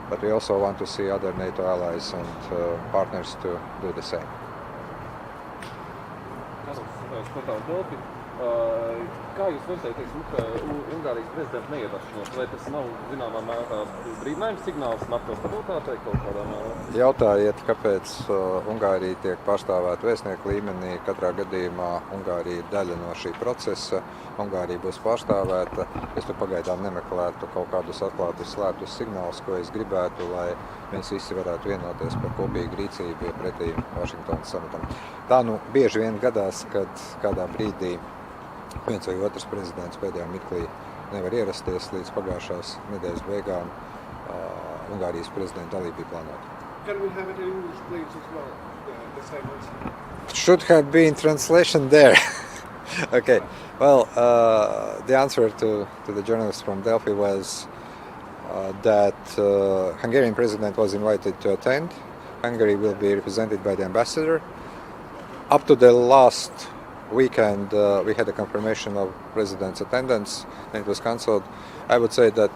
but we also want to see other NATO allies and partners to do the same. Kā jūs vērtējat, Ungārijas prezidenta neierašanos? Vai tas nav zināmā mērā brīdinājums signāls NATO stabilitātei kaut kādā mērā? Jautājiet, kāpēc Ungārija tiek pārstāvēta vēstnieku līmenī. Katrā gadījumā Ungārija ir daļa no šī procesa. Ungārija būs pārstāvēta. Es tu pagaidām nemeklētu kaut kādus atklātus slēptus signālus, ko es gribētu, lai mēs visi varētu vienoties par kopīgu rīcību pretī Vašingtonas samitam. Tā nu bieži vien gadās, kad kādā brīdī viens vai otrs prezidents pēdējā mirklī nevar ierasties līdz pagājušās nedēļas beigām. Ungārijas prezidenta dalība bija plānota. Can we have it in English, please, as well? The same answer. Should have been translation there. Okay. Well, the answer to the journalist from Delphi was that Hungarian president was invited to attend. Hungary will be represented by the ambassador. Up to the last weekend, we had a confirmation of president's attendance, and it was cancelled. I would say that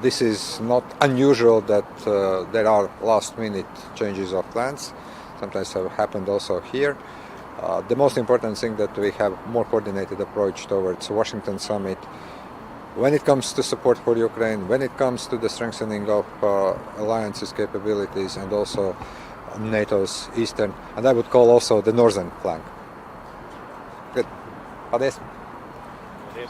this is not unusual that there are last-minute changes of plans. Sometimes have happened also here. The most important thing that we have more coordinated approach towards Washington summit when it comes to support for Ukraine, when it comes to the strengthening of alliances capabilities, and also NATO's eastern, and I would call also the northern flank. Good. Paldies. Paldies.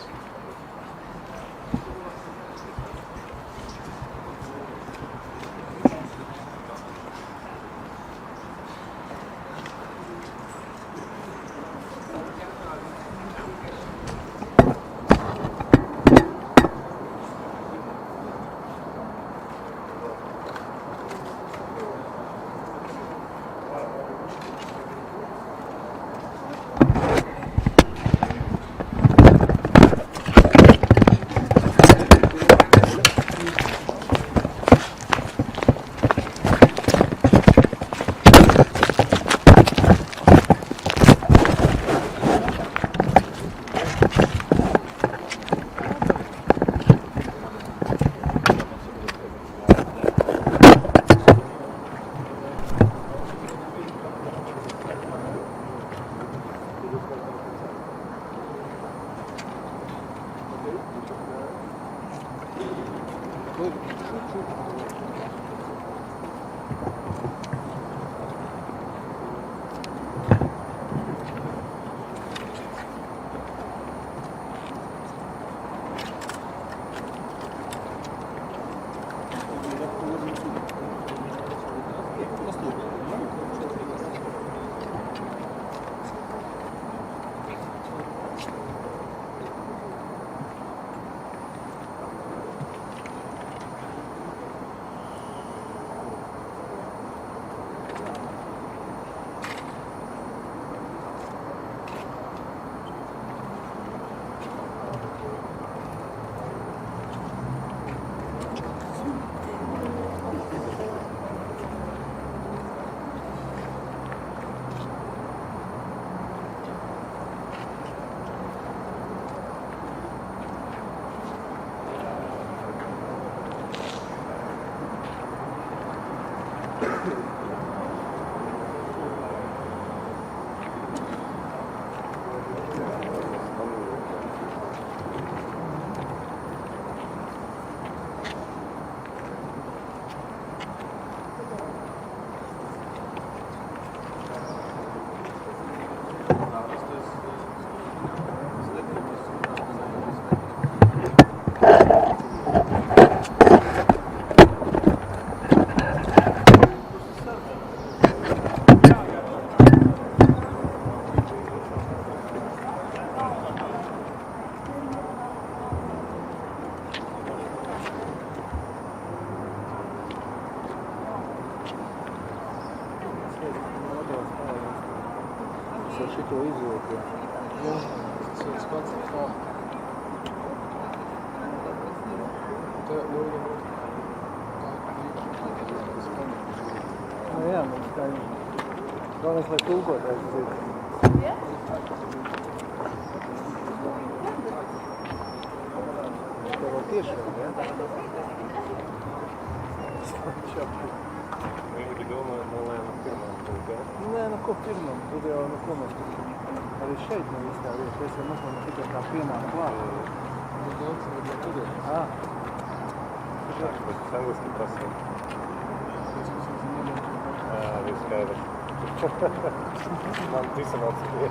Šito izvilku. Jā, tas ir pats tā. Tā lūdzu. Jā, mums tā ir. Galvenais, lai tulkotājs zina. Jā? Tā vēl tiešām, jā? Viņi domā, nolēma pirmām pulkām. Nē, nu ko pirmam, tur jau nu ko mēs tur arī šeit nav īstā vieta, es jau mazliet tikai tā pienāk klāt. Nu daudz vēl tur ir. Bet tas angliski prasīja. Viss skaidrs. Man visam atsakīja.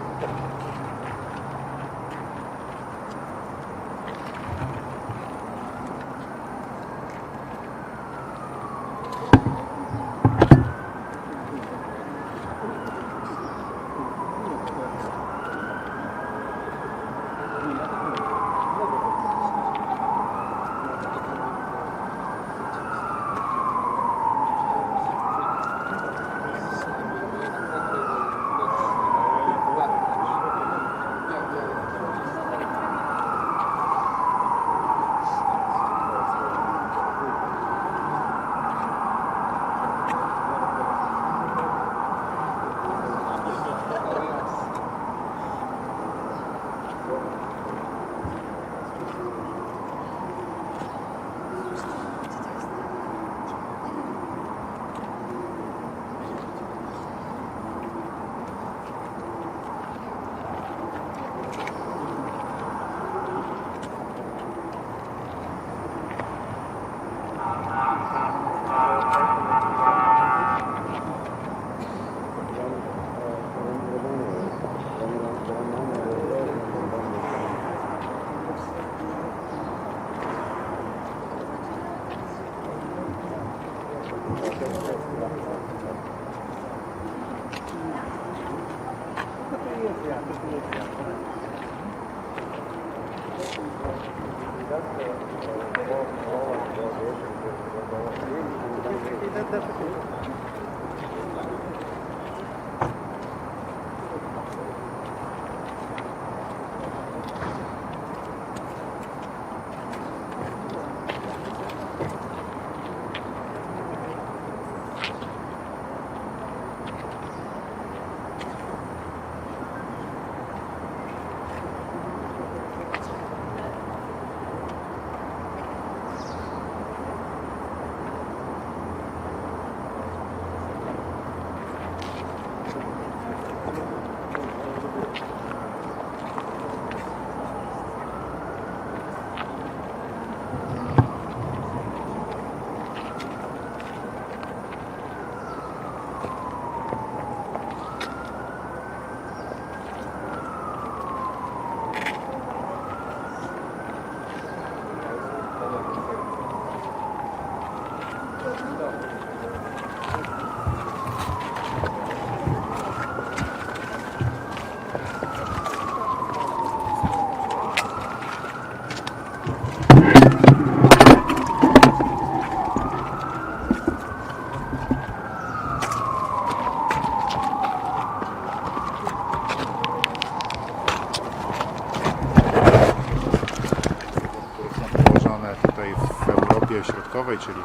Środkowej, czyli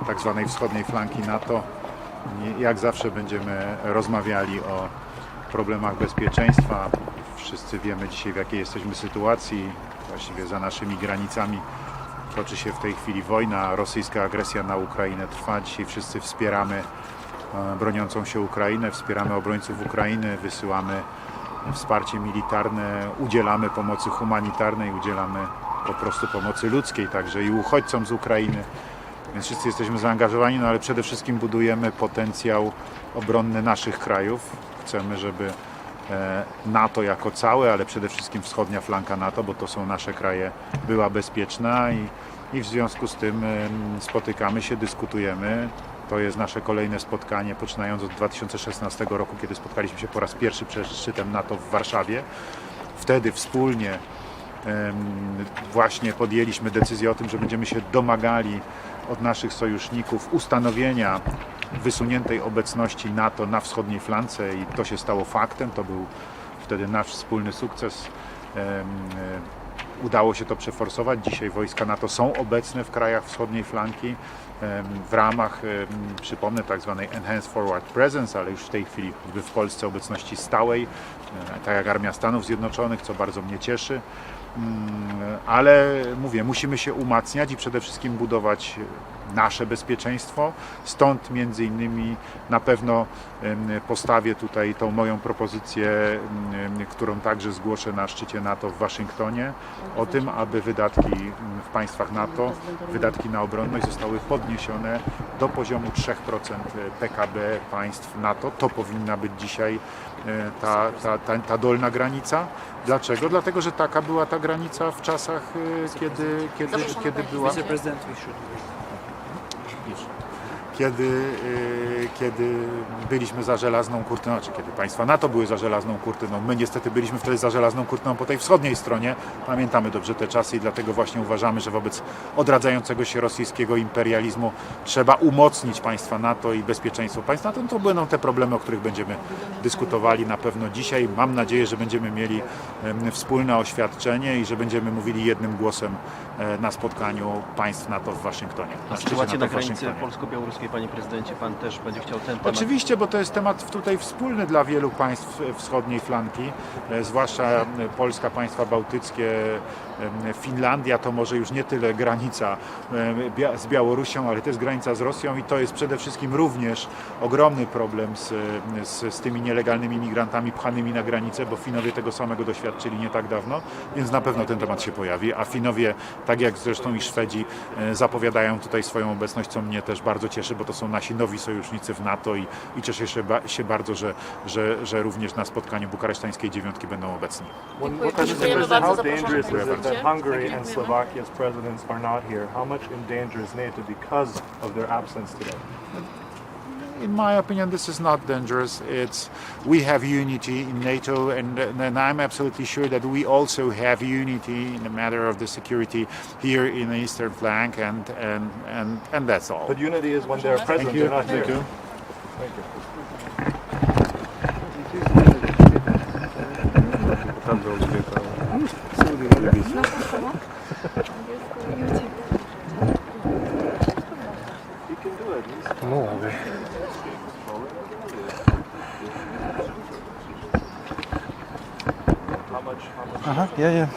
tak zwanej wschodniej flanki NATO. Jak zawsze będziemy rozmawiali o problemach bezpieczeństwa. Wszyscy wiemy dzisiaj, w jakiej jesteśmy sytuacji. Właściwie za naszymi granicami toczy się w tej chwili wojna. Rosyjska agresja na Ukrainę trwa. Dzisiaj wszyscy wspieramy broniącą się Ukrainę, wspieramy obrońców Ukrainy, wysyłamy wsparcie militarne, udzielamy pomocy humanitarnej, udzielamy po prostu pomocy ludzkiej, także i uchodźcom z Ukrainy. Więc wszyscy jesteśmy zaangażowani, no ale przede wszystkim budujemy potencjał obronny naszych krajów. Chcemy, żeby NATO jako całe, ale przede wszystkim wschodnia flanka NATO, bo to są nasze kraje, była bezpieczna i w związku z tym spotykamy się, dyskutujemy. To jest nasze kolejne spotkanie, poczynając od 2016 roku, kiedy spotkaliśmy się po raz pierwszy przed szczytem NATO w Warszawie. Wtedy wspólnie właśnie podjęliśmy decyzję o tym, że będziemy się domagali od naszych sojuszników ustanowienia wysuniętej obecności NATO na wschodniej flance i to się stało faktem. To był wtedy nasz wspólny sukces. Udało się to przeforsować. Dzisiaj wojska NATO są obecne w krajach wschodniej flanki w ramach, przypomnę, tak zwanej Enhanced Forward Presence, ale już w tej chwili w Polsce obecności stałej, tak jak Armia Stanów Zjednoczonych, co bardzo mnie cieszy. Ale mówię, musimy się umacniać i przede wszystkim budować nasze bezpieczeństwo. Stąd między innymi na pewno postawię tutaj tą moją propozycję, którą także zgłoszę na szczycie NATO w Waszyngtonie, o tym, aby wydatki w państwach NATO, wydatki na obronność zostały podniesione do poziomu 3% PKB państw NATO. To powinna być dzisiaj ta dolna granica. Dlaczego? Dlatego, że taka była ta granica w czasach, kiedy była... Kiedy byliśmy za żelazną kurtyną, czy kiedy państwa NATO były za żelazną kurtyną. My niestety byliśmy wtedy za żelazną kurtyną po tej wschodniej stronie. Pamiętamy dobrze te czasy i dlatego właśnie uważamy, że wobec odradzającego się rosyjskiego imperializmu trzeba umocnić państwa NATO i bezpieczeństwo państw NATO. To będą te problemy, o których będziemy dyskutowali na pewno dzisiaj. Mam nadzieję, że będziemy mieli wspólne oświadczenie i że będziemy mówili jednym głosem na spotkaniu państw NATO w Waszyngtonie. A sytuacja na granicy polsko-białoruskiej, panie prezydencie, pan też będzie chciał ten temat? Oczywiście, bo to jest temat tutaj wspólny dla wielu państw wschodniej flanki, zwłaszcza Polska, państwa bałtyckie, Finlandia to może już nie tyle granica z Białorusią, ale to jest granica z Rosją i to jest przede wszystkim również ogromny problem z tymi nielegalnymi migrantami pchanymi na granicę, bo Finowie tego samego doświadczyli nie tak dawno, więc na pewno ten temat się pojawi, a Finowie, tak jak zresztą i Szwedzi, zapowiadają tutaj swoją obecność, co mnie też bardzo cieszy, bo to są nasi nowi sojusznicy w NATO i cieszę się bardzo, że również na spotkaniu bukaresztańskiej dziewiątki będą obecni. Dziękujemy bardzo za Dziękuję zaproszenie. bardzo. That Hungary and Slovakia's presidents are not here. How much in danger is NATO because of their absence today? In my opinion, this is not dangerous. We have unity in NATO, and I'm absolutely sure that we also have unity in the matter of the security here in the eastern flank, and that's all. But unity is when they're present, they're not here. Thank you. Thank you. Aha, ja.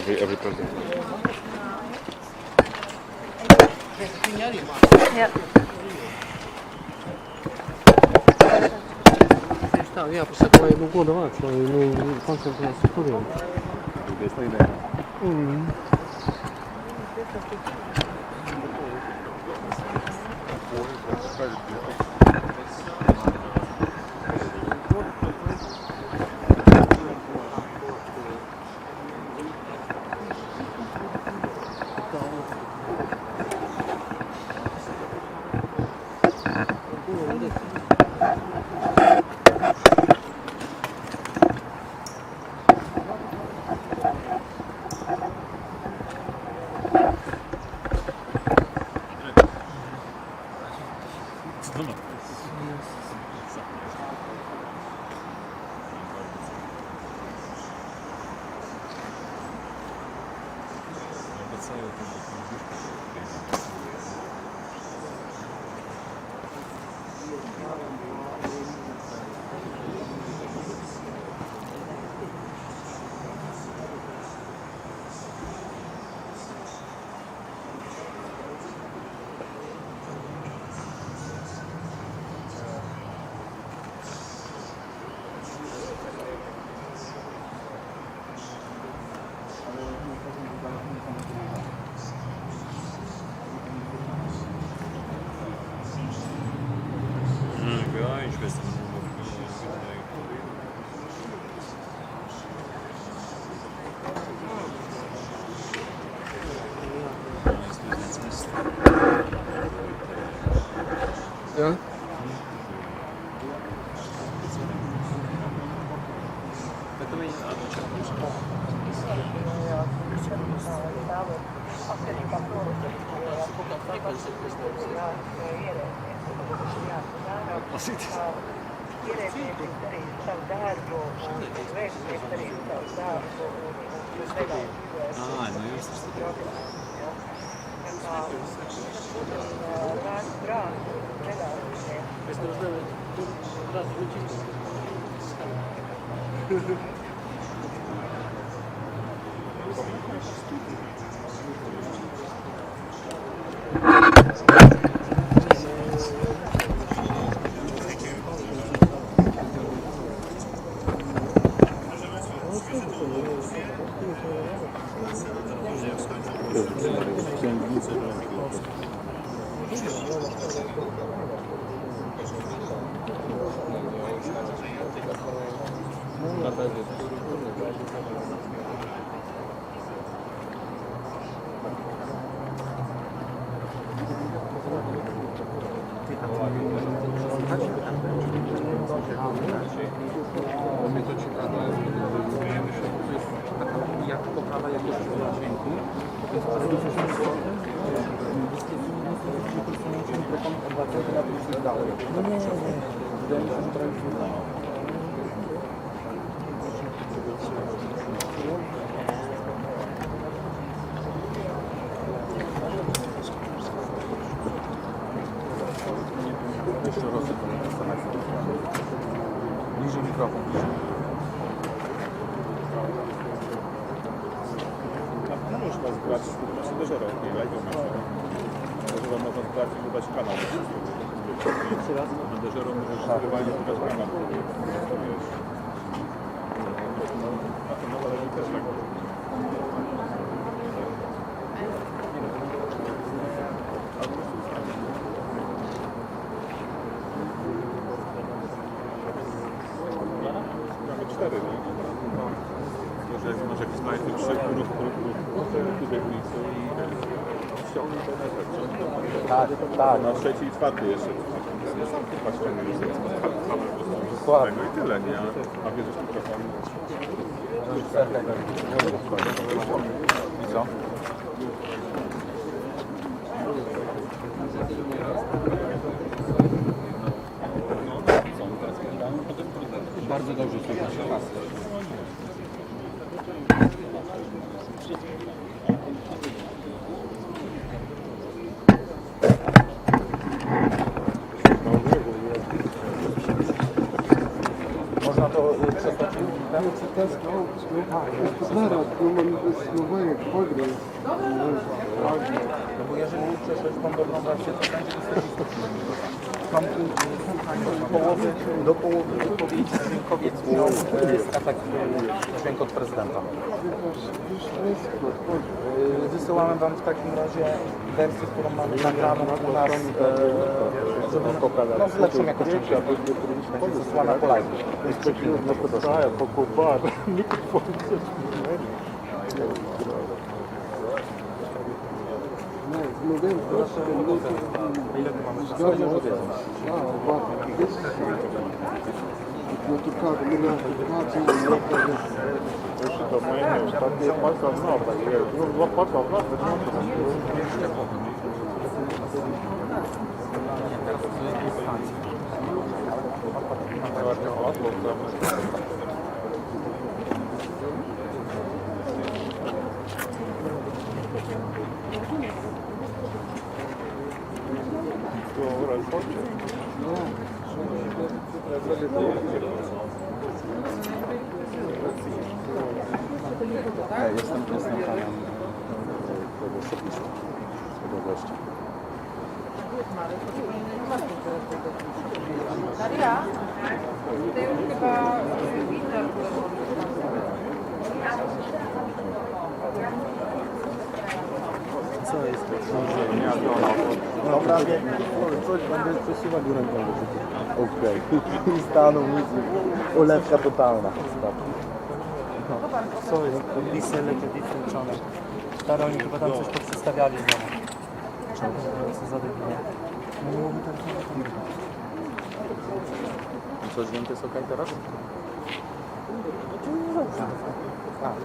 Every president. Ja. Так, я просто маю докладываться, ну, концерт я сукурил. Ja? Jak poprawa jakości dźwięku, to jest bliżej mikrofon. Można zgrać pasażera, pasażera można zgrać i dodać kanał. Pasażera może zgrywanie dodać kanał. A to nowa leży też tak. Mamy 4, nie? Może jak masz jakiś najlepszy ruch tutaj ulicy i ściągnij ten efekt. Tak. Na trzeciej i czwartej jeszcze. Chyba ściągnij tego i tyle, nie? A bierzesz mikrofon. I co? Bardzo dobrze słychać. Można to przestać? No bo jeżeli przeszłeś tą dobrą wersję, to będzie do połowy wypowiedzi dźwiękowieckiej jest atak dźwięk od prezydenta. Wysyłamy wam w takim razie wersję, którą mamy nagraną u nas, żeby z lepszą jakością będzie wysłana po live. Ile tu mamy czasu? To moje ostatnie państwa znał, tak jest. No 2 państwa znał, Jestem panem tego przepisu, tego gościa. Daria? To już chyba Co jest to? Dobra, coś będę przesuwać ręką. Okej. I stanął nic. Ulewka totalna. Co jest? Lisy wykończone. Stary, oni chyba tam coś poprzestawiali znowu. Co za debile. No nie mówi tak. I co, dźwięk jest okej teraz?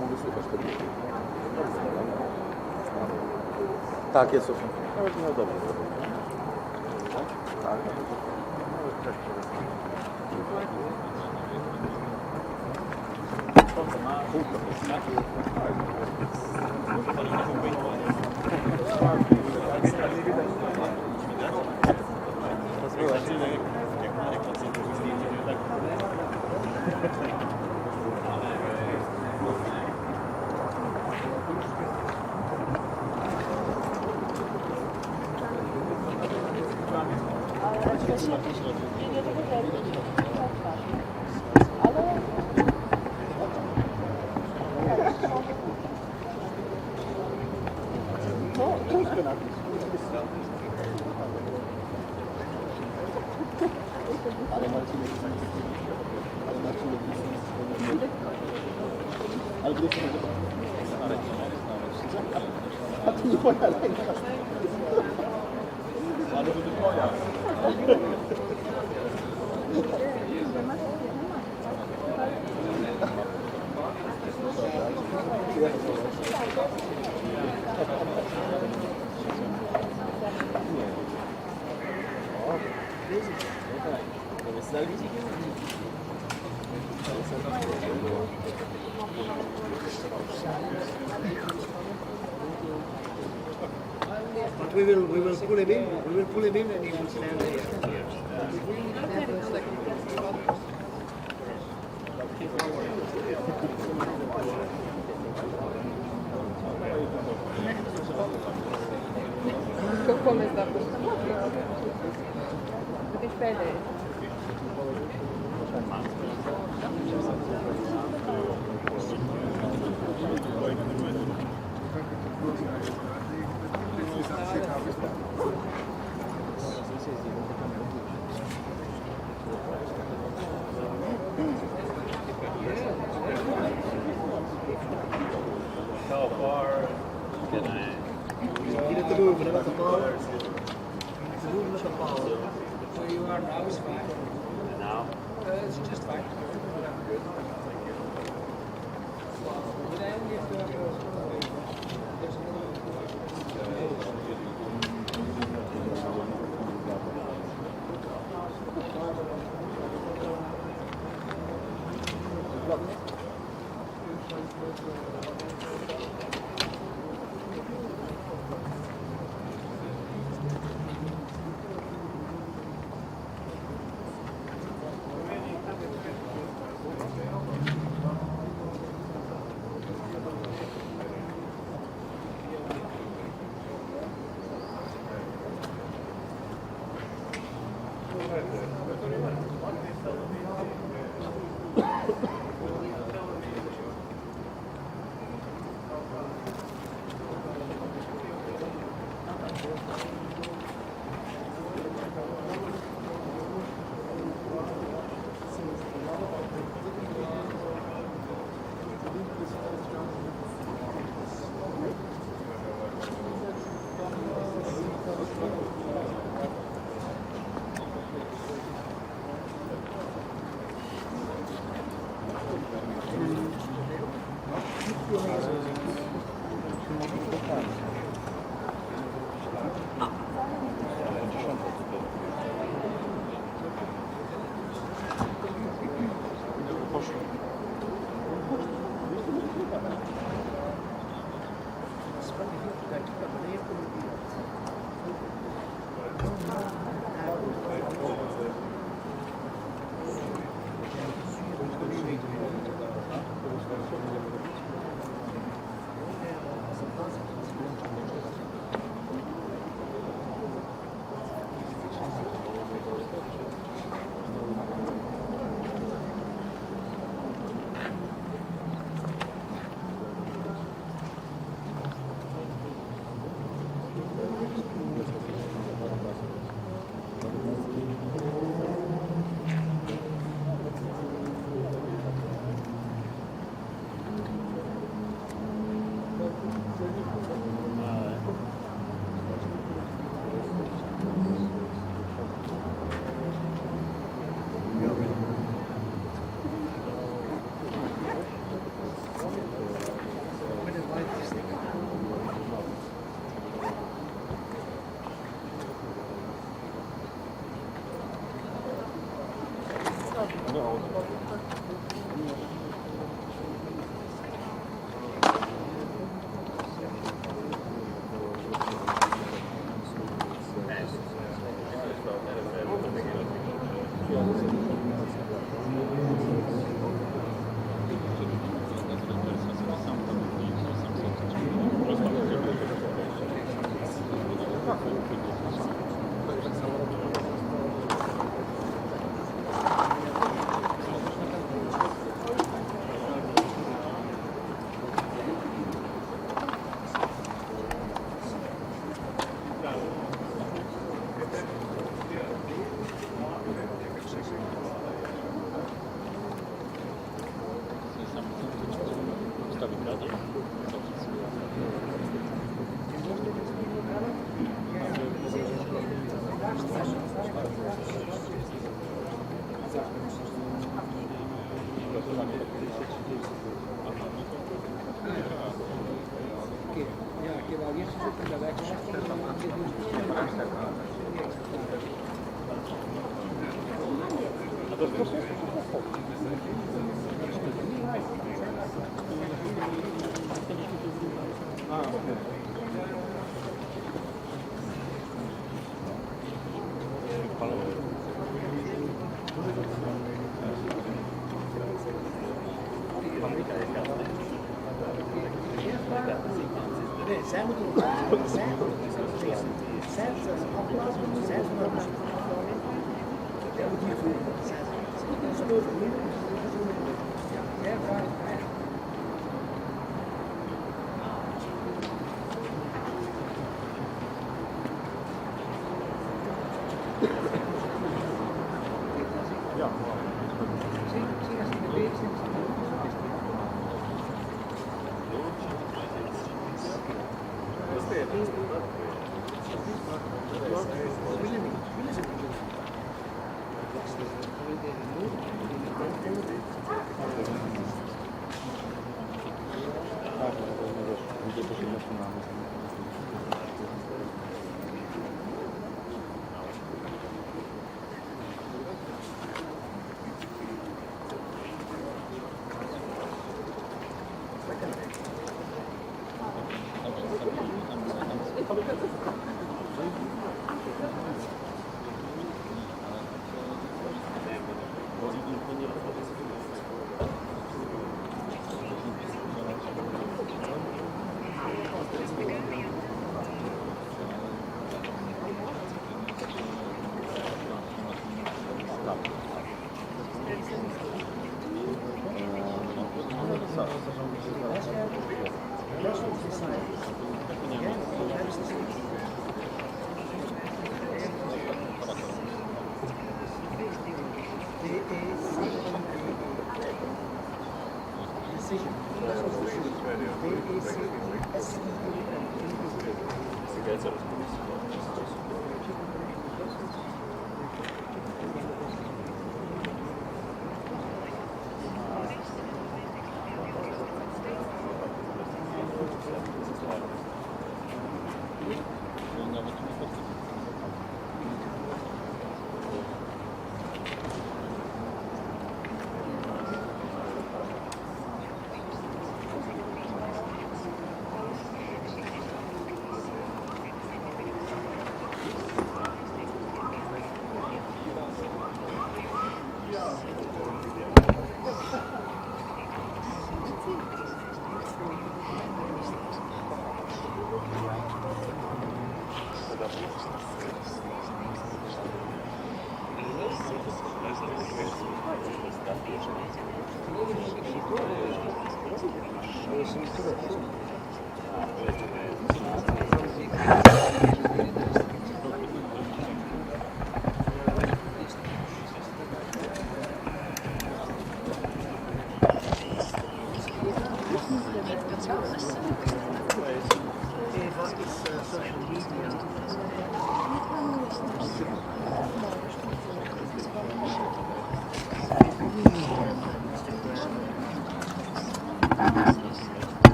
Mogę słuchać tego. Tak, jest okej. No dobrze. Tak. But we will pull him in. We will pull him in, and he will stand there. Come sta questo? Che spede? How far can I? You have to move, let the ball. To move, let the ball. Where you are now is fine. And now? It's just fine. Good. But I only have to have there's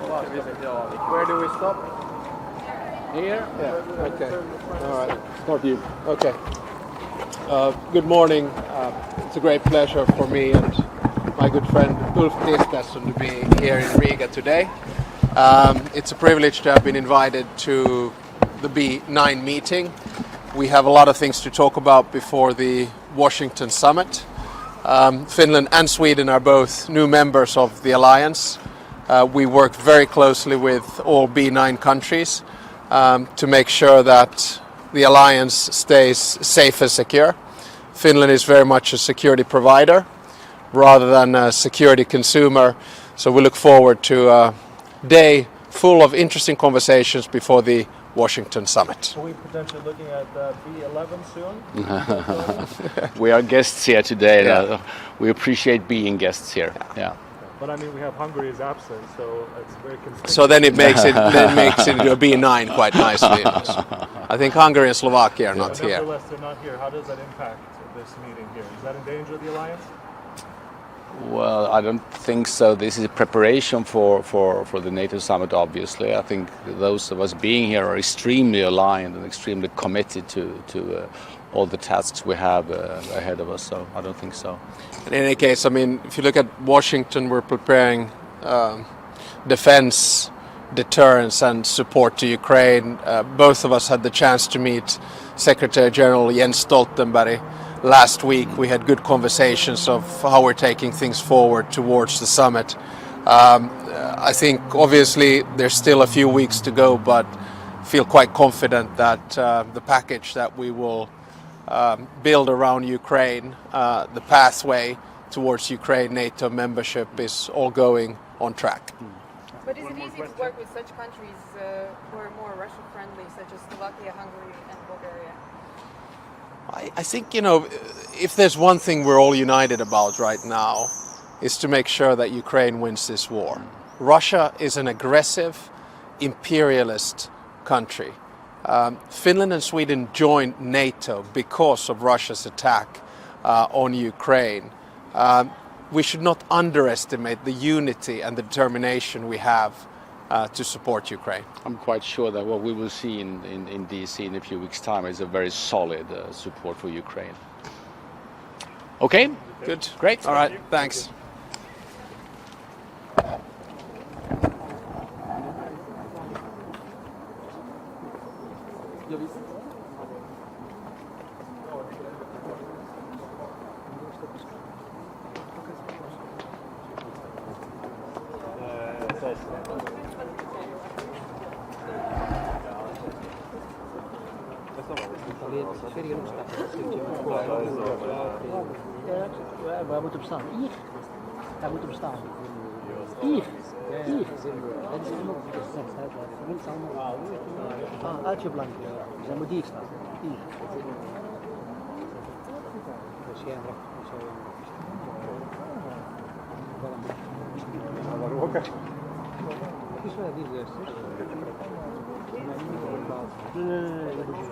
Where do we stop? Here? Yeah. Okay. All right. Start you. Okay. Good morning. It's a great pleasure for me and my good friend Ulf Kristersson to be here in Riga today. It's a privilege to have been invited to the B9 meeting. We have a lot of things to talk about before the Washington summit. Finland and Sweden are both new members of the alliance. We work very closely with all B9 countries to make sure that the alliance stays safe and secure. Finland is very much a security provider rather than a security consumer, so we look forward to a day full of interesting conversations before the Washington summit. Are we potentially looking at B11 soon? We are guests here today. Yeah. We appreciate being guests here. Yeah. But I mean, we have Hungary's absence, so it's very conspicuous. So then it makes it into a B9 quite nicely. I think Hungary and Slovakia are not here. Nevertheless, they're not here. How does that impact this meeting here? Does that endanger the alliance? Well, I don't think so. This is a preparation for the NATO summit, obviously. I think those of us being here are extremely aligned and extremely committed to all the tasks we have ahead of us, so I don't think so. In any case, I mean, if you look at Washington, we're preparing defense, deterrence and support to Ukraine. Both of us had the chance to meet Secretary General Jens Stoltenberg last week. We had good conversations of how we're taking things forward towards the summit. I think obviously there's still a few weeks to go, but feel quite confident that the package that we will build around Ukraine, the pathway towards Ukraine NATO membership is all going on track. But is it easy to work with such countries who are more Russia-friendly, such as Slovakia, Hungary, and Bulgaria? I think, you know, if there's one thing we're all united about right now, is to make sure that Ukraine wins this war. Russia is an aggressive, imperialist country. Finland and Sweden joined NATO because of Russia's attack on Ukraine. We should not underestimate the unity and the determination we have to support Ukraine. I'm quite sure that what we will see in DC in a few weeks' time is a very solid support for Ukraine. Okay? Good. Great. All right, thanks. Waar moet op staan? Hier. Daar moet op staan. Hier. Hier. Dat is genoeg. Links allemaal. Uit je blank. Zij moet hier staan. Hier. Waarom ook? Het is wel die eerst. Nee, dat is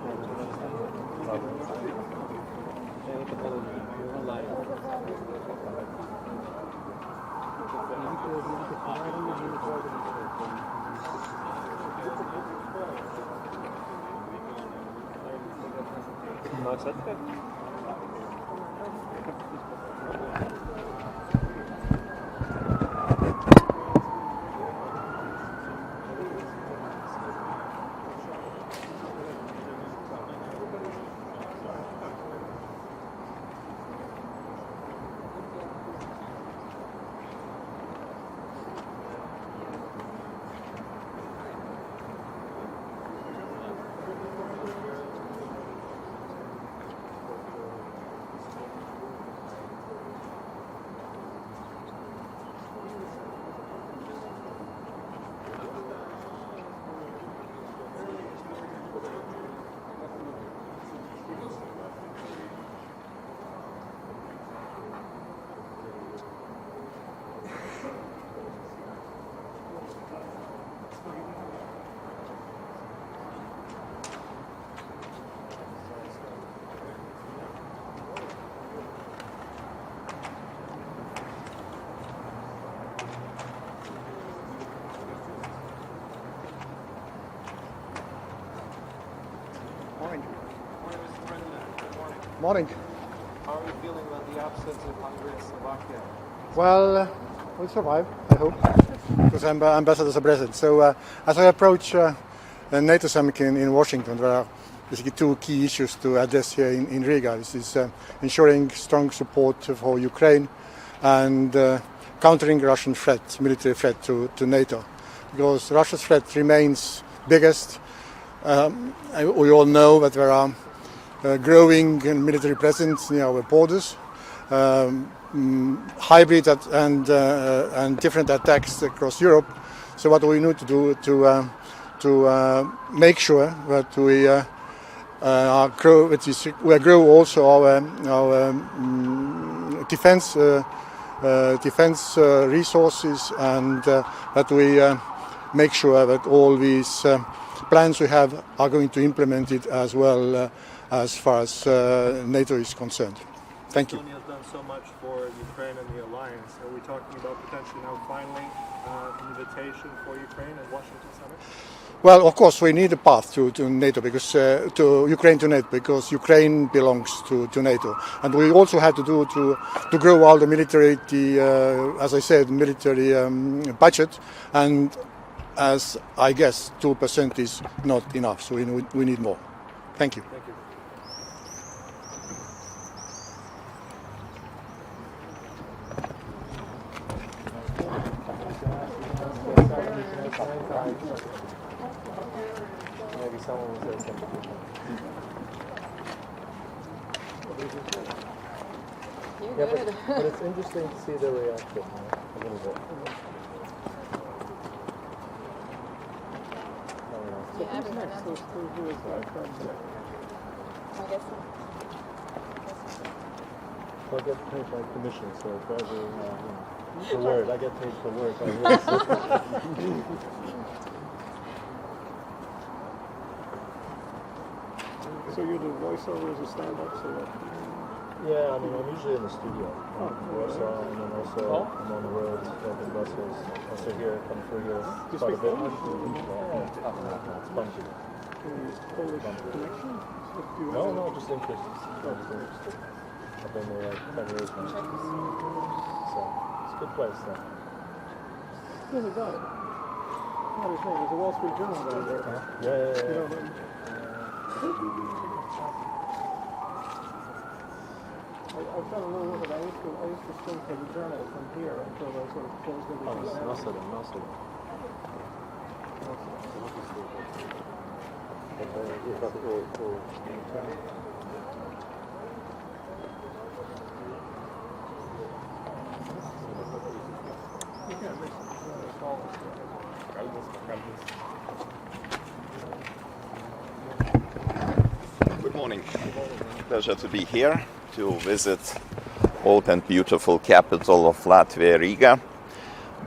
Morning. How are you feeling about the absence of Hungary and Slovakia? Well, we'll survive, I hope, because I'm ambassador to president. So as I approach the NATO summit in Washington, there are basically two key issues to address here in Riga. This is ensuring strong support for Ukraine and countering Russian threat, military threat to NATO, because Russia's threat remains biggest. We all know that there are growing military presence near our borders, hybrid and different attacks across Europe. So what we need to do to make sure that we grow also our defense resources, and that we make sure that all these plans we have are going to implement it as well as far as NATO is concerned. Thank you. Estonia has done so much for Ukraine and the alliance. Are we talking about potentially now finally an invitation for Ukraine at Washington Summit? Well, of course, we need a path to NATO, because to Ukraine to NATO, because Ukraine belongs to NATO, and we also have to do to grow all the military, as I said, military budget, and as I guess 2% is not enough, so we need more. Thank you. Thank you. Maybe someone will say something. You're Yeah, good. but it's interesting to see the reaction a little bit. Yeah, everyone else. I guess so. I get paid by commission, so it's rather per word. I get paid per word. By words. So you do voiceover as a stand-up, so what? Yeah, I mean, I'm usually in the studio. Warsaw, and then also I'm on the road, like in Brussels. Also here, come through here. You quite a speak bit. Polish? It's bumpy. Polish connection? No, just interested. I've been there like 10 years now. So, it's a good place though. There's a guy. What his name? There's a Wall Street Journal guy there. Yeah. You know him? I've got a little bit. I used to think as a journalist from here until I sort of closed everything down. Most of them. Good morning. Pleasure to be here to visit old and beautiful capital of Latvia, Riga.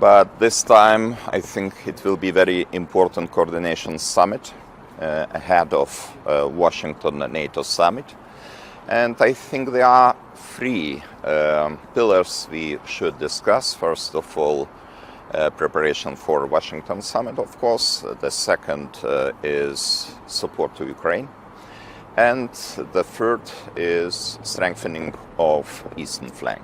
But this time I think it will be very important coordination summit ahead of Washington NATO summit. And I think there are three pillars we should discuss. First of all, preparation for Washington summit, of course. The second is support to Ukraine. And the third is strengthening of eastern flank.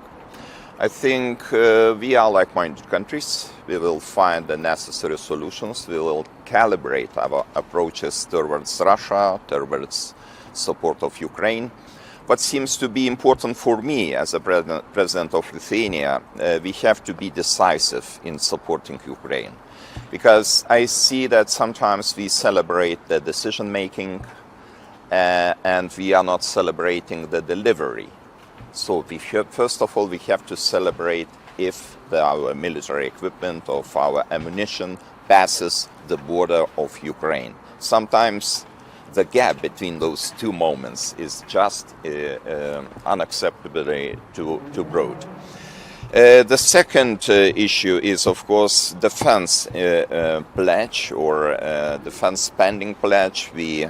I think we are like-minded countries. We will find the necessary solutions. We will calibrate our approaches towards Russia, towards support of Ukraine. What seems to be important for me as a president of Lithuania, we have to be decisive in supporting Ukraine. Because I see that sometimes we celebrate the decision-making and we are not celebrating the delivery. So first of all, we have to celebrate if our military equipment, of our ammunition passes the border of Ukraine. Sometimes the gap between those two moments is just unacceptably too broad. The second issue is, of course, defense pledge or defense spending pledge. We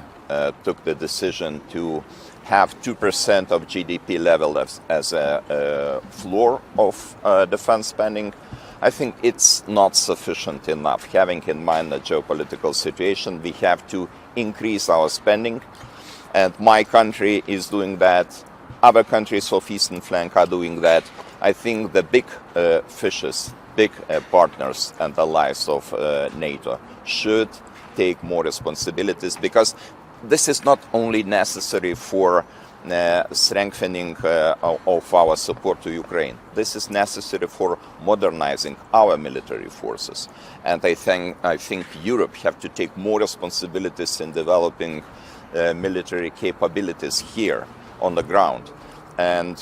took the decision to have 2% of GDP level as a floor of defense spending. I think it's not sufficient enough. Having in mind the geopolitical situation, we have to increase our spending, and my country is doing that other countries of Eastern flank are doing that. I think the big fishes, big partners and allies of NATO should take more responsibilities, because this is not only necessary for strengthening of our support to Ukraine. This is necessary for modernizing our military forces. And I think Europe have to take more responsibilities in developing military capabilities here on the ground. And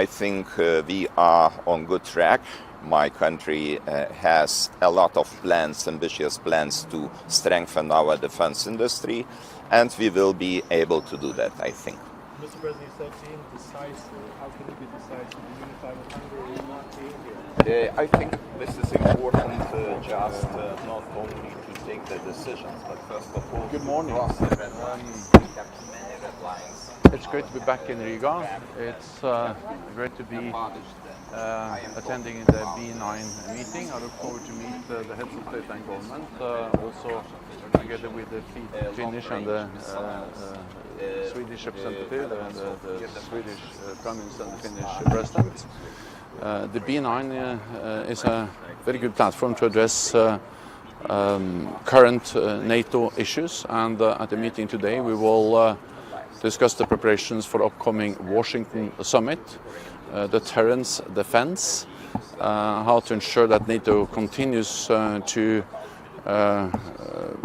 I think we are on good track. My country has a lot of plans, ambitious plans to strengthen our defense industry, and we will be able to do that, I think. Mr. President, you said being decisive. How can you be decisive to unify with Hungary and not being here? I think this is important, just not only to take the decisions, but first of all, good morning. cross the red lines. We have many red lines. It's great to be back in Riga. It's great to be attending the B9 meeting. I look forward to meet the heads of state and government, also together with the Finnish and the Swedish representative, the Swedish Prime Minister and the Finnish President. The B9 is a very good platform to address current NATO issues, and at the meeting today we will discuss the preparations for the upcoming Washington summit, deterrence, defense, how to ensure that NATO continues to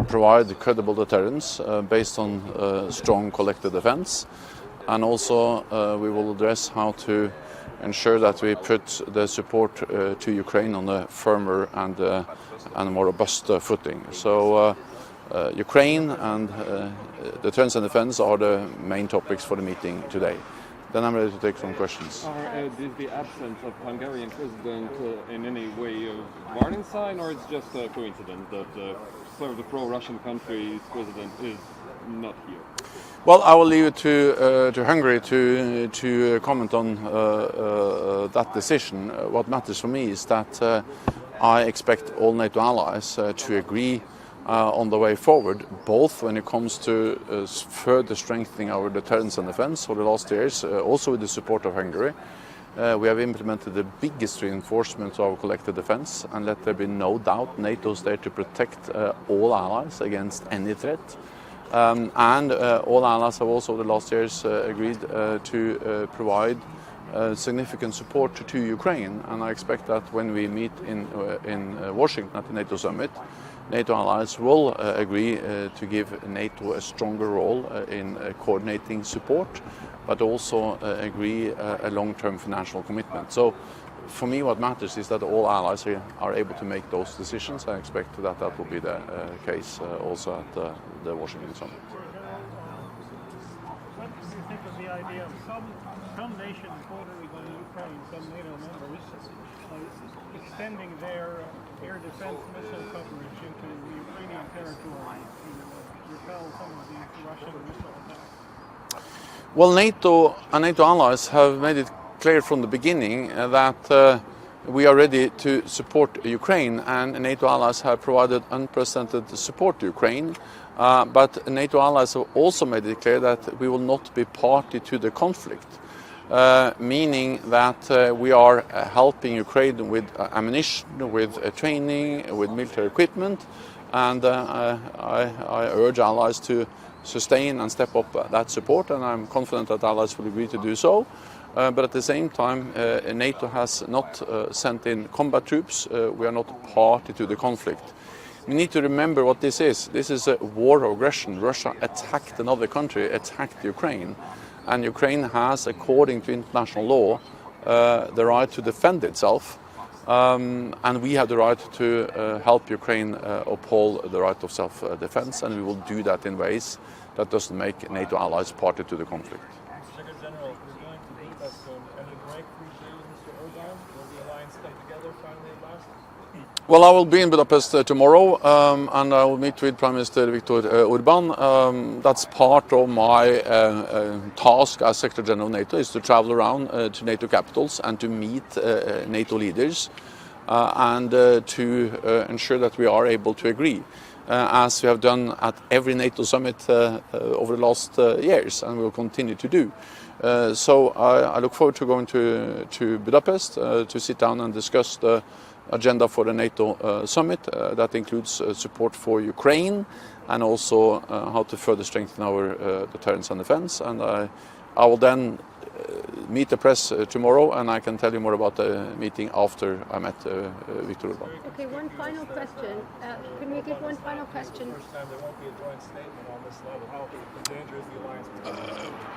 provide credible deterrence based on strong collective defense, and also we will address how to ensure that we put the support to Ukraine on a firmer and more robust footing. So Ukraine and deterrence and defense are the main topics for the meeting today. Then I'm ready to take some questions. Is the absence of Hungarian president in any way a warning sign, or it's just a coincidence that sort of the pro-Russian country's president is not here? Well, I will leave it to Hungary to comment on that decision. What matters for me is that I expect all NATO allies to agree on the way forward, both when it comes to further strengthening our deterrence and defense for the last years, also with the support of Hungary. We have implemented the biggest reinforcement of our collective defense, and let there be no doubt NATO is there to protect all allies against any threat. And all allies have also over the last years agreed to provide significant support to Ukraine, and I expect that when we meet in Washington at the NATO summit, NATO allies will agree to give NATO a stronger role in coordinating support, but also agree a long-term financial commitment. So for me what matters is that all allies are able to make those decisions. I expect that that will be the case also at the Washington summit. What do you think of the idea of some nations bordering on Ukraine, some NATO members, extending their air defense missile coverage into the Ukrainian territory to repel some of these Russian missile attacks? Well, NATO and NATO allies have made it clear from the beginning that we are ready to support Ukraine, and NATO allies have provided unprecedented support to Ukraine. But NATO allies have also made it clear that we will not be party to the conflict. Meaning that we are helping Ukraine with ammunition, with training, with military equipment, and I urge allies to sustain and step up that support, and I'm confident that allies will agree to do so. But at the same time, NATO has not sent in combat troops. We are not party to the conflict. We need to remember what this is. This is a war of aggression. Russia attacked another country, attacked Ukraine. And Ukraine has, according to international law, the right to defend itself, and we have the right to help Ukraine uphold the right of self-defense, and we will do that in ways that doesn't make NATO allies party to the conflict. Secretary General, we're going to Budapest soon. Any breakthrough news, Mr. Orbán? Will the alliance come together finally at last? Well, I will be in Budapest tomorrow, and I will meet with Prime Minister Viktor Orbán. That's part of my task as Secretary General of NATO, is to travel around to NATO capitals and to meet NATO leaders and to ensure that we are able to agree, as we have done at every NATO summit over the last years, and we will continue to do. So I look forward to going to Budapest to sit down and discuss the agenda for the NATO summit. That includes support for Ukraine and also how to further strengthen our deterrence and defense. And I will then meet the press tomorrow, and I can tell you more about the meeting after I met Viktor Orban. Okay, one final question. Can we get one final question? First time there won't be a joint statement on this level. How dangerous is the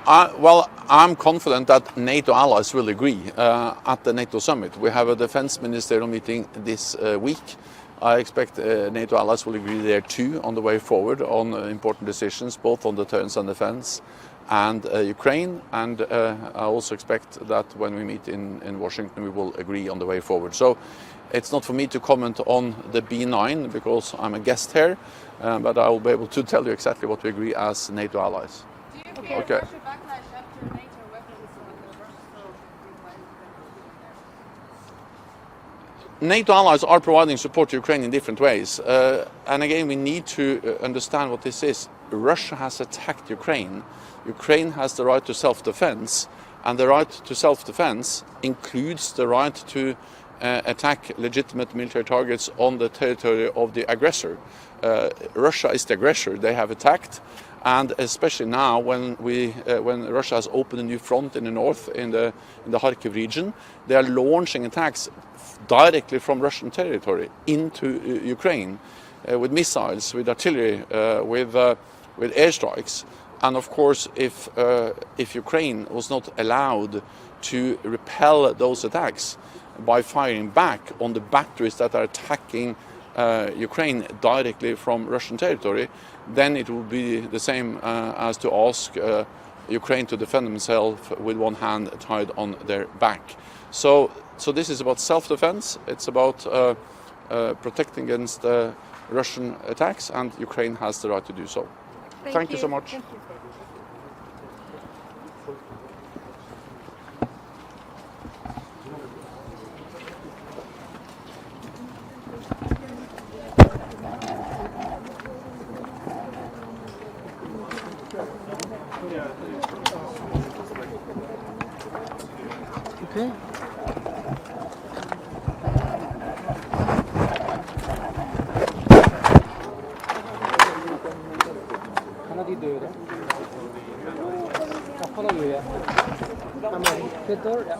alliance? Well, I'm confident that NATO allies will agree at the NATO summit. We have a defense ministerial meeting this week. I expect NATO allies will agree there too on the way forward on important decisions, both on deterrence and defense and Ukraine. And I also expect that when we meet in Washington, we will agree on the way forward. So it's not for me to comment on the B9 because I'm a guest here, but I will be able to tell you exactly what we agree as NATO allies. Do you fear Okay. Russia backlash after NATO weapons on the Russian NATO allies are providing support to Ukraine in different ways. And again, we need to understand what this is. Russia has attacked Ukraine. Ukraine has the right to self-defense, and the right to self-defense includes the right to attack legitimate military targets on the territory of the aggressor. Russia is the aggressor. They have attacked, and especially now when Russia has opened a new front in the north, in the Kharkiv region, they are launching attacks directly from Russian territory into Ukraine with missiles, with artillery, with airstrikes. And of course, if Ukraine was not allowed to repel those attacks by firing back on the batteries that are attacking Ukraine directly from Russian territory, then it would be the same as to ask Ukraine to defend themselves with one hand tied on their back. So this is about self-defense. It's about protecting against Russian attacks, and Ukraine has the right to do so. Thank you so much. Thank you. Okay. Kan de døde? Hva kan de gjøre? Peter, ja.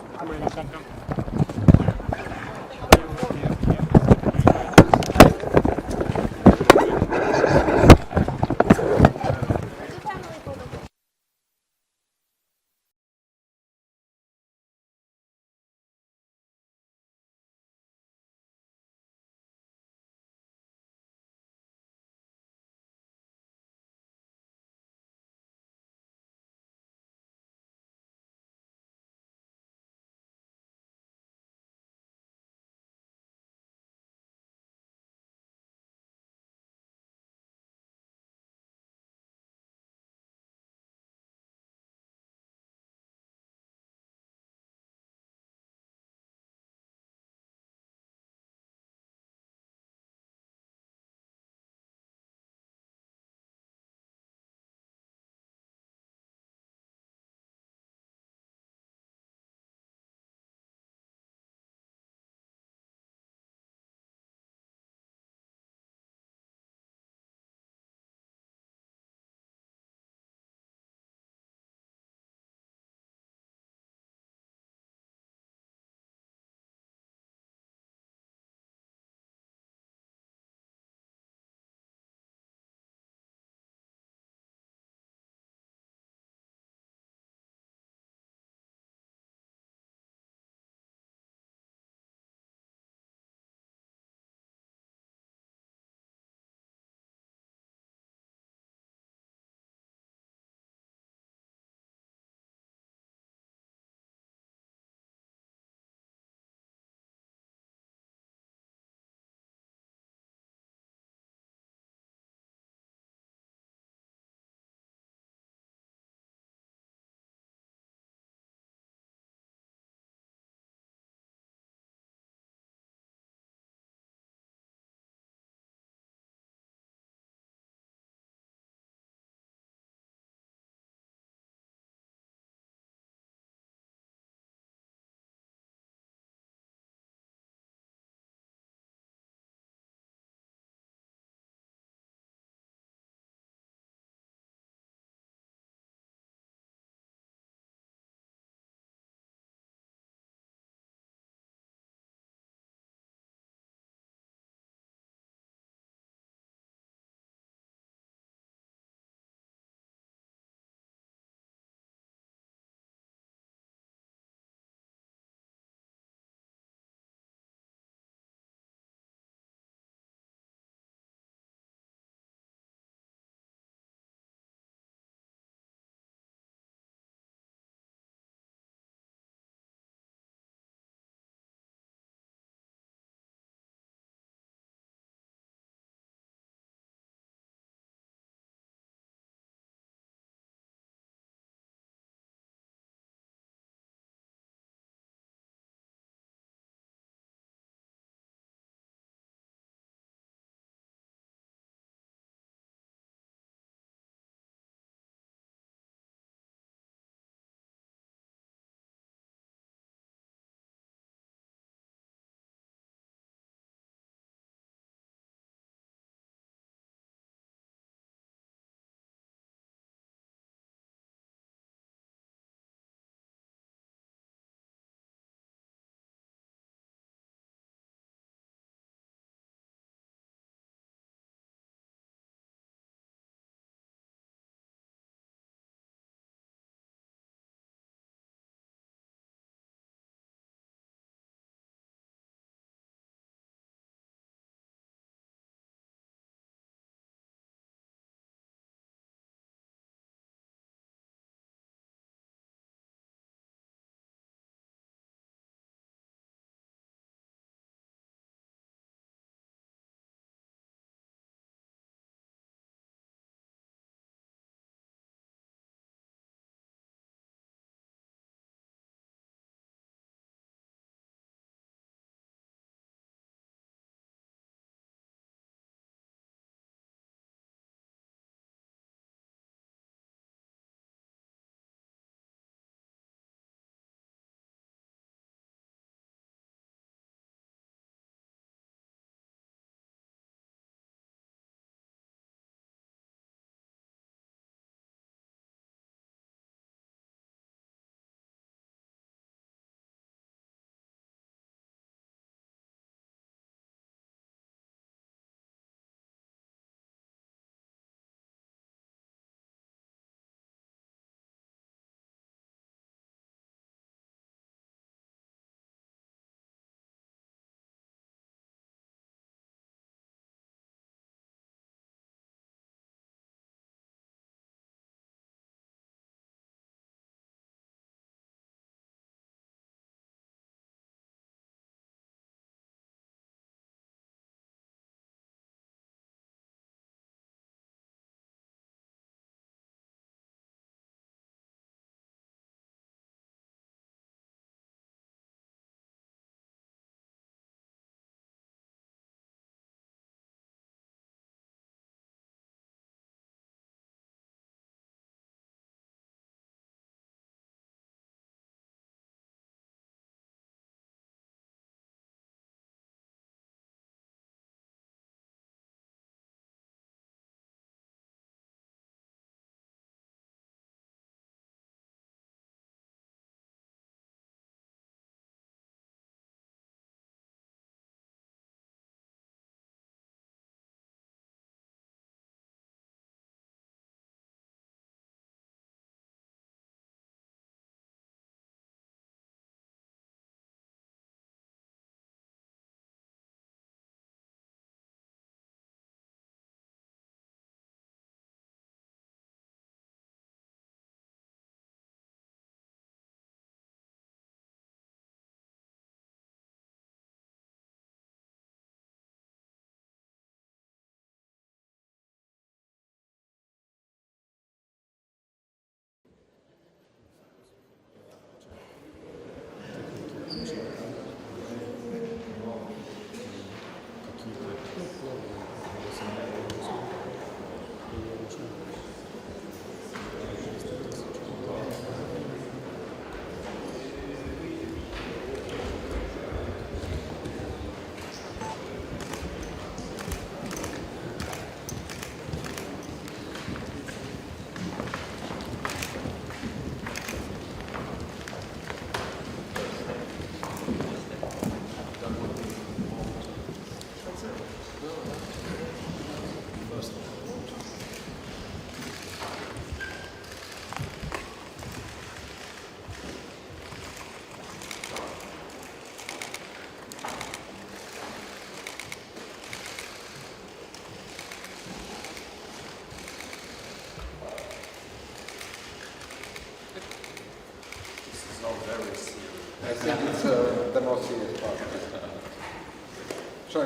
Czego?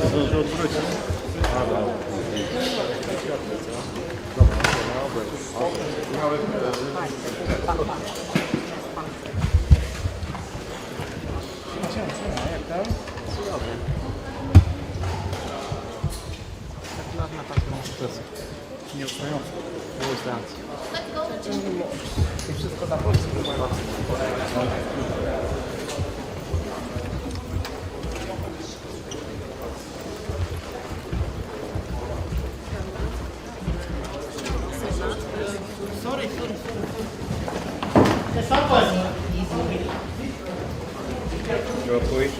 Zdąży odwrócić. Nieustający. I wszystko na polsku. Sorry. The subway is moving. Your point?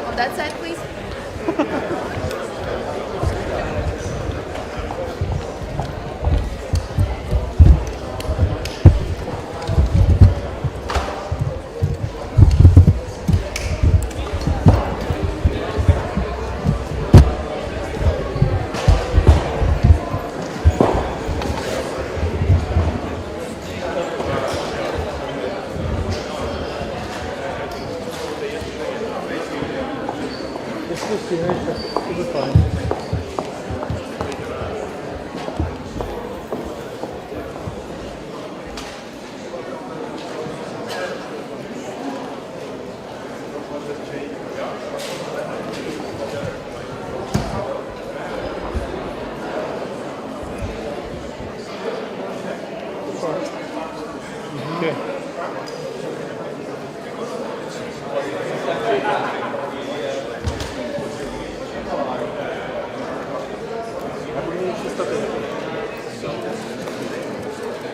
On that side, please.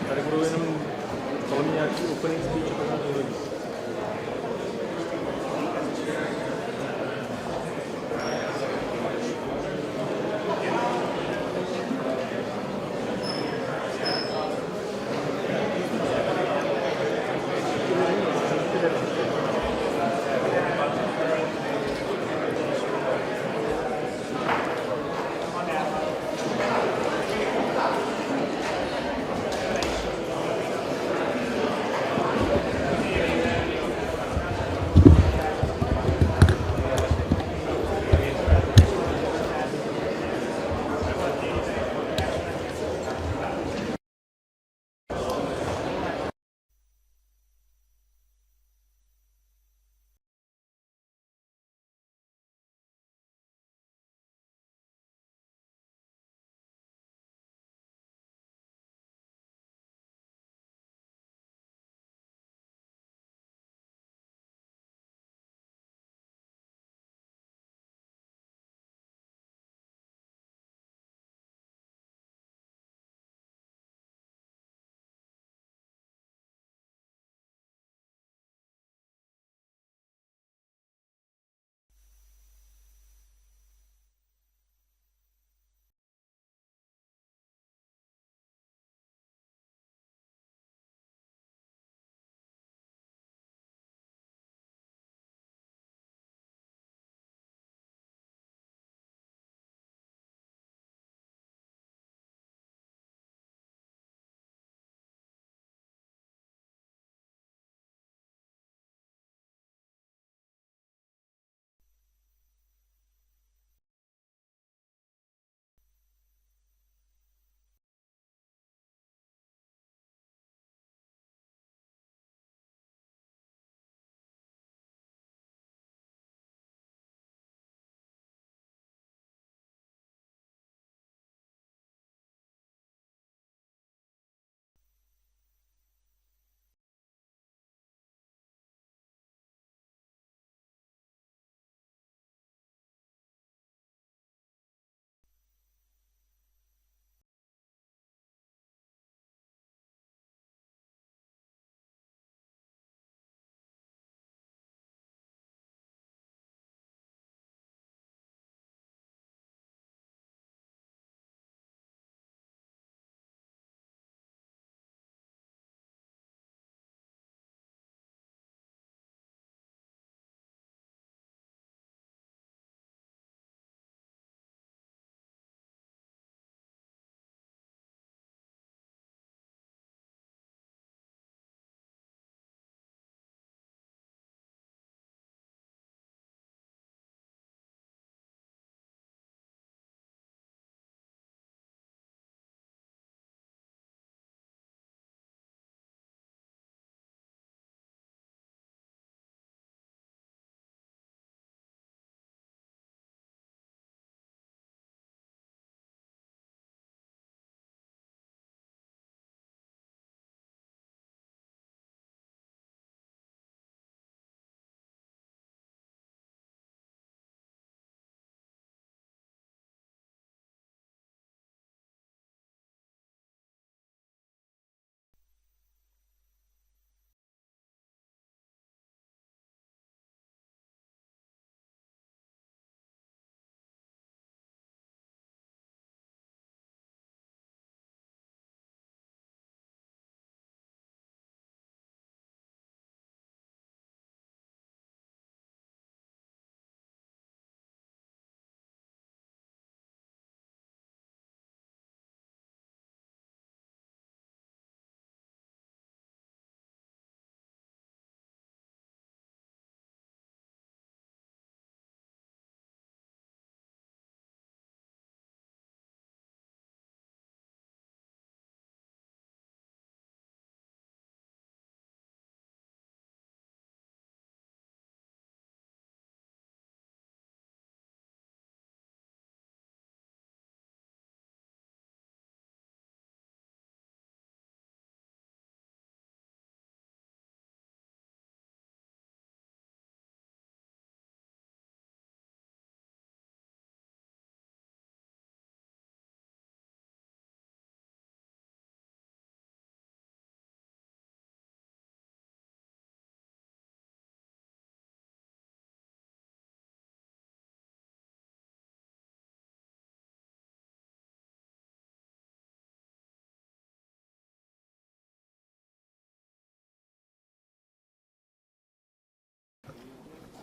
Tady budou jenom kolem nějaký opening speech a tak dále.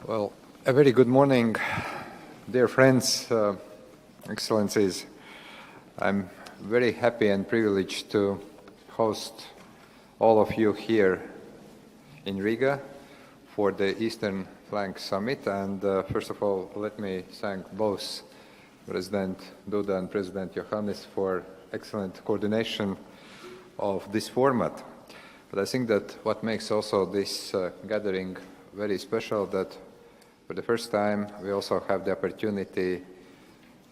Well, a very good morning, dear friends, excellencies. I'm very happy and privileged to host all of you here in Riga for the Eastern Flank Summit. And first of all, let me thank both President Duda and President Johannes for excellent coordination of this format. But I think that what makes also this gathering very special, that for the first time we also have the opportunity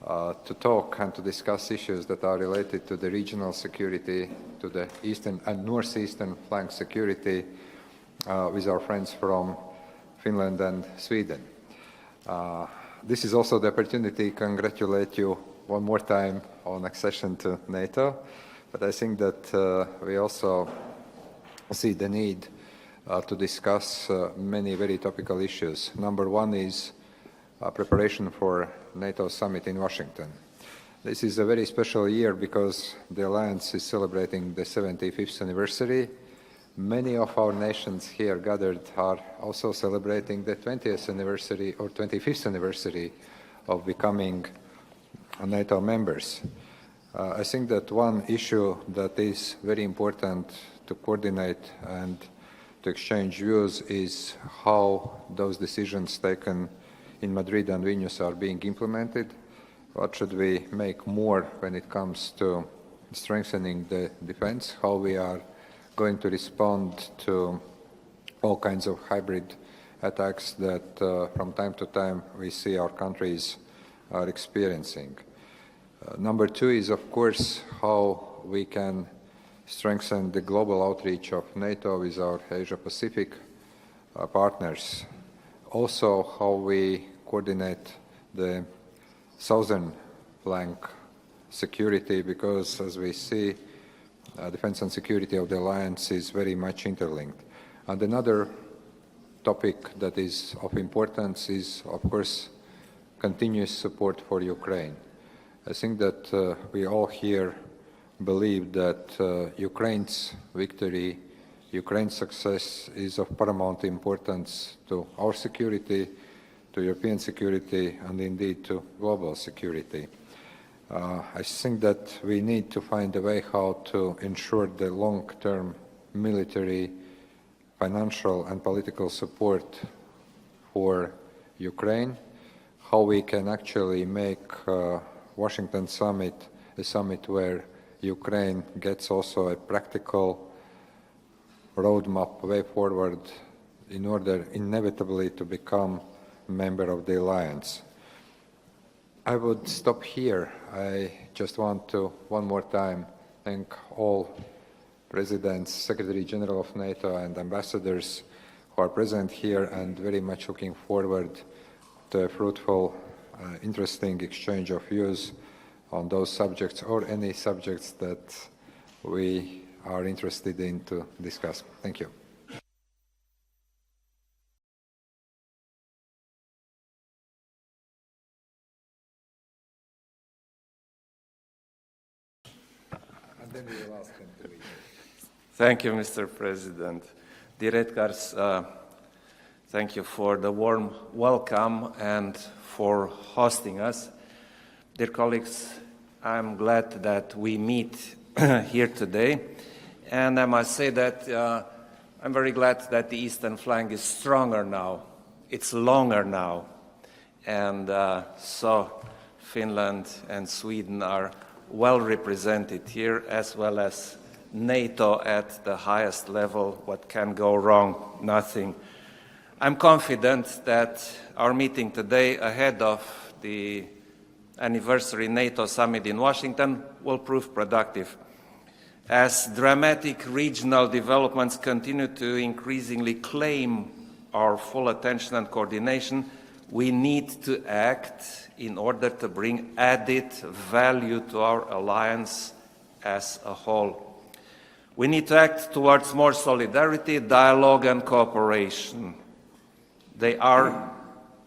to talk and to discuss issues that are related to the regional security, to the eastern and northeastern flank security with our friends from Finland and Sweden. This is also the opportunity to congratulate you one more time on accession to NATO, but I think that we also see the need to discuss many very topical issues. Number one is preparation for NATO summit in Washington. This is a very special year because the alliance is celebrating the 75th anniversary. Many of our nations here gathered are also celebrating the 20th anniversary or 25th anniversary of becoming NATO members. I think that one issue that is very important to coordinate and to exchange views is how those decisions taken in Madrid and Vilnius are being implemented. What should we make more when it comes to strengthening the defense, how we are going to respond to all kinds of hybrid attacks that from time to time we see our countries are experiencing. Number two is, of course, how we can strengthen the global outreach of NATO with our Asia-Pacific partners. Also, how we coordinate the southern flank security, because as we see, defense and security of the alliance is very much interlinked. And another topic that is of importance is, of course, continuous support for Ukraine. I think that we all here believe that Ukraine's victory, Ukraine's success is of paramount importance to our security, to European security, and indeed to global security. I think that we need to find a way how to ensure the long-term military, financial and political support for Ukraine, how we can actually make Washington summit a summit where Ukraine gets also a practical roadmap way forward in order inevitably to become a member of the alliance. I would stop here. I just want to one more time thank all presidents, Secretary General of NATO and ambassadors who are present here, and very much looking forward to a fruitful, interesting exchange of views on those subjects or any subjects that we are interested in to discuss. Thank you. And then we will ask him to leave. Thank you, Mr. President. Dear Edgars, thank you for the warm welcome and for hosting us. Dear colleagues, I'm glad that we meet here today, and I must say that I'm very glad that the eastern flank is stronger now, it's longer now, and so Finland and Sweden are well represented here, as well as NATO at the highest level. What can go wrong? Nothing. I'm confident that our meeting today, ahead of the anniversary NATO summit in Washington, will prove productive. As dramatic regional developments continue to increasingly claim our full attention and coordination, we need to act in order to bring added value to our alliance as a whole. We need to act towards more solidarity, dialogue and cooperation. They are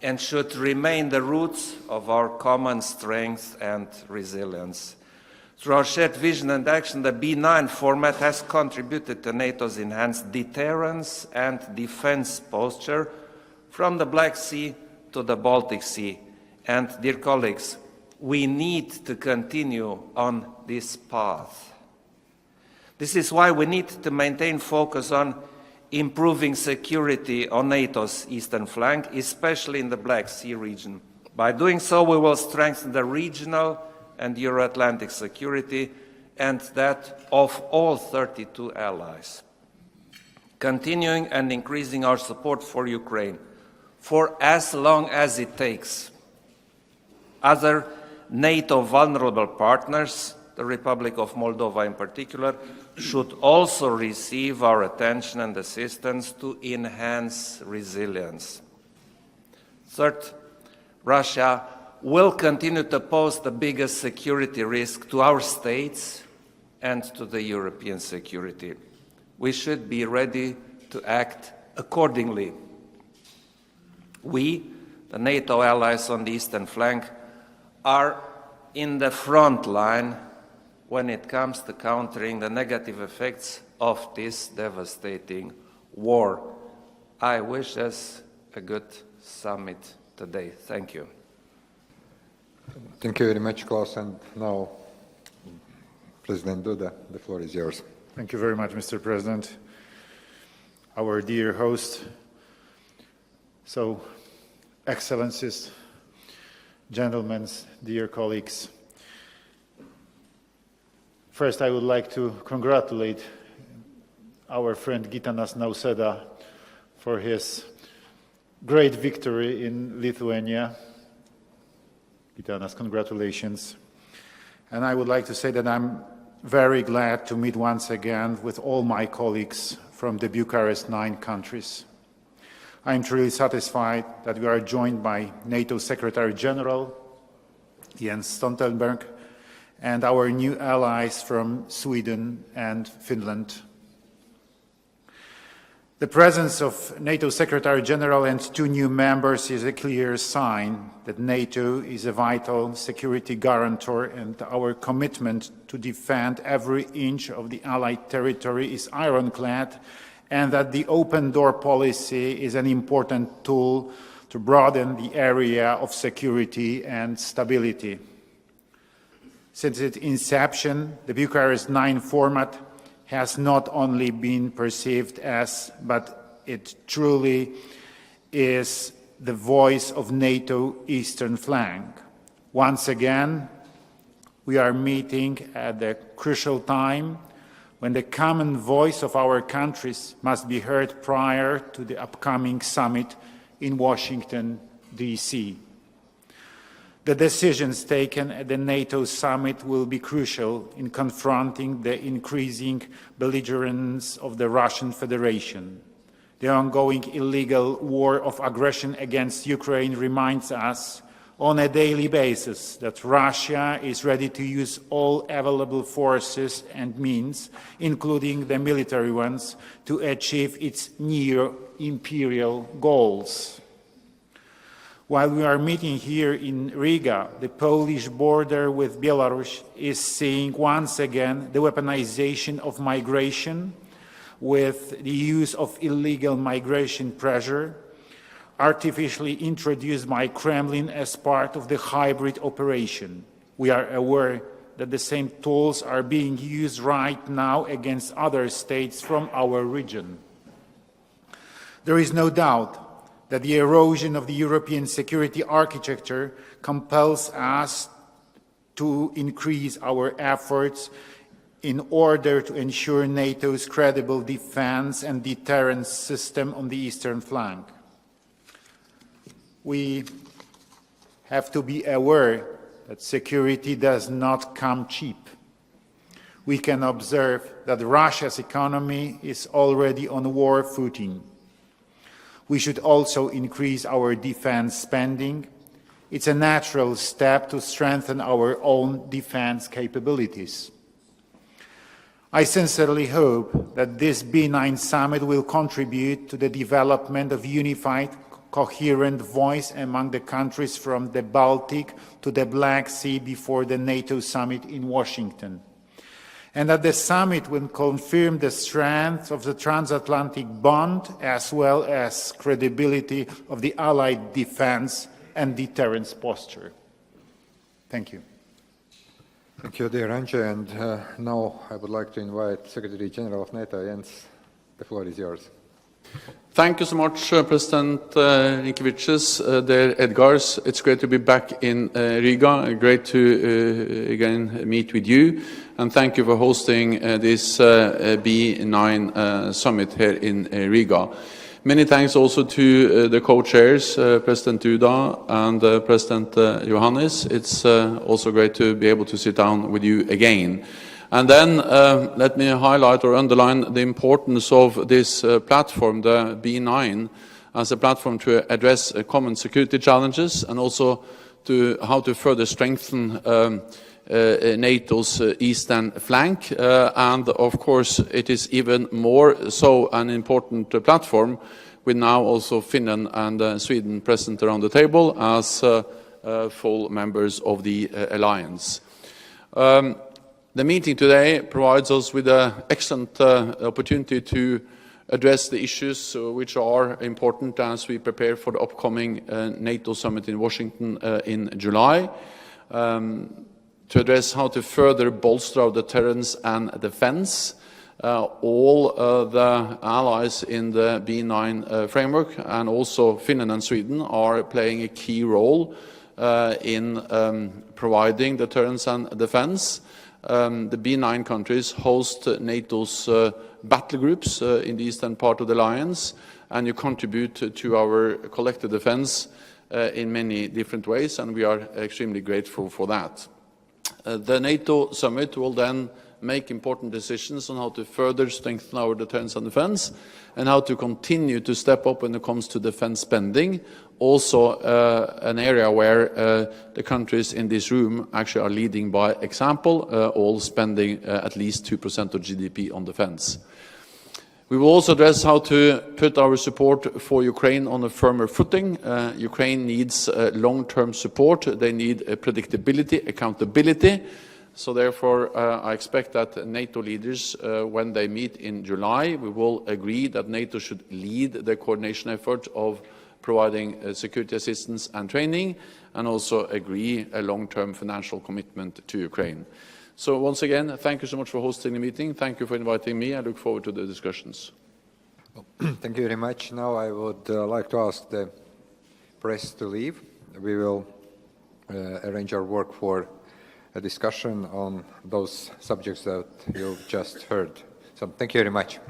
and should remain the roots of our common strength and resilience. Through our shared vision and action, the B9 format has contributed to NATO's enhanced deterrence and defense posture from the Black Sea to the Baltic Sea. And, dear colleagues, we need to continue on this path. This is why we need to maintain focus on improving security on NATO's eastern flank, especially in the Black Sea region. By doing so, we will strengthen the regional and Euro-Atlantic security and that of all 32 allies. Continuing and increasing our support for Ukraine for as long as it takes. Other NATO vulnerable partners, the Republic of Moldova in particular, should also receive our attention and assistance to enhance resilience. Third, Russia will continue to pose the biggest security risk to our states and to the European security. We should be ready to act accordingly. We, the NATO allies on the eastern flank, are in the front line when it comes to countering the negative effects of this devastating war. I wish us a good summit today. Thank you. Thank you very much, Klaus. And now, President Duda, the floor is yours. Thank you very much, Mr. President. Our dear host, so Excellencies, gentlemen, dear colleagues. First, I would like to congratulate our friend Gitanas Nausėda for his great victory in Lithuania. Gitanas, congratulations. And I would like to say that I'm very glad to meet once again with all my colleagues from the Bucharest 9 countries. I am truly satisfied that we are joined by NATO Secretary General Jens Stoltenberg and our new allies from Sweden and Finland. The presence of NATO Secretary General and 2 new members is a clear sign that NATO is a vital security guarantor and our commitment to defend every inch of the Allied territory is ironclad, and that the open door policy is an important tool to broaden the area of security and stability. Since its inception, the Bucharest 9 format has not only been perceived as, but it truly is the voice of NATO eastern flank. Once again, we are meeting at a crucial time when the common voice of our countries must be heard prior to the upcoming summit in Washington, D.C. The decisions taken at the NATO summit will be crucial in confronting the increasing belligerence of the Russian Federation. The ongoing illegal war of aggression against Ukraine reminds us on a daily basis that Russia is ready to use all available forces and means, including the military ones, to achieve its neo-imperial goals. While we are meeting here in Riga, the Polish border with Belarus is seeing once again the weaponization of migration with the use of illegal migration pressure, artificially introduced by Kremlin as part of the hybrid operation. We are aware that the same tools are being used right now against other states from our region. There is no doubt that the erosion of the European security architecture compels us to increase our efforts in order to ensure NATO's credible defense and deterrence system on the eastern flank. We have to be aware that security does not come cheap. We can observe that Russia's economy is already on war footing. We should also increase our defense spending. It's a natural step to strengthen our own defense capabilities. I sincerely hope that this B9 summit will contribute to the development of unified, coherent voice among the countries from the Baltic to the Black Sea before the NATO summit in Washington. and that the summit will confirm the strength of the transatlantic bond as well as credibility of the Allied defense and deterrence posture. Thank you. Thank you, dear Ange. And now I would like to invite Secretary General of NATO, Jens. The floor is yours. Thank you so much, President Rinkevicius, dear Edgars. It's great to be back in Riga. Great to again meet with you. And thank you for hosting this B9 summit here in Riga. Many thanks also to the co-chairs, President Duda and President Johannes. It's also great to be able to sit down with you again. And then let me highlight or underline the importance of this platform, the B9, as a platform to address common security challenges and also to how to further strengthen NATO's eastern flank. And of course, it is even more so an important platform with now also Finland and Sweden present around the table as full members of the alliance. The meeting today provides us with an excellent opportunity to address the issues which are important as we prepare for the upcoming NATO summit in Washington in July, to address how to further bolster our deterrence and defense. All the allies in the B9 framework and also Finland and Sweden are playing a key role in providing deterrence and defense. The B9 countries host NATO's battle groups in the eastern part of the alliance, and you contribute to our collective defense in many different ways, and we are extremely grateful for that. The NATO summit will then make important decisions on how to further strengthen our deterrence and defense and how to continue to step up when it comes to defense spending, also an area where the countries in this room actually are leading by example, all spending at least 2% of GDP on defense. We will also address how to put our support for Ukraine on a firmer footing. Ukraine needs long-term support. They need predictability, accountability. So therefore, I expect that NATO leaders, when they meet in July, we will agree that NATO should lead the coordination effort of providing security assistance and training, and also agree a long-term financial commitment to Ukraine. So once again, thank you so much for hosting the meeting. Thank you for inviting me. I look forward to the discussions. Thank you very much. Now I would like to ask the press to leave. We will arrange our work for a discussion on those subjects that you've just heard. So thank you very much.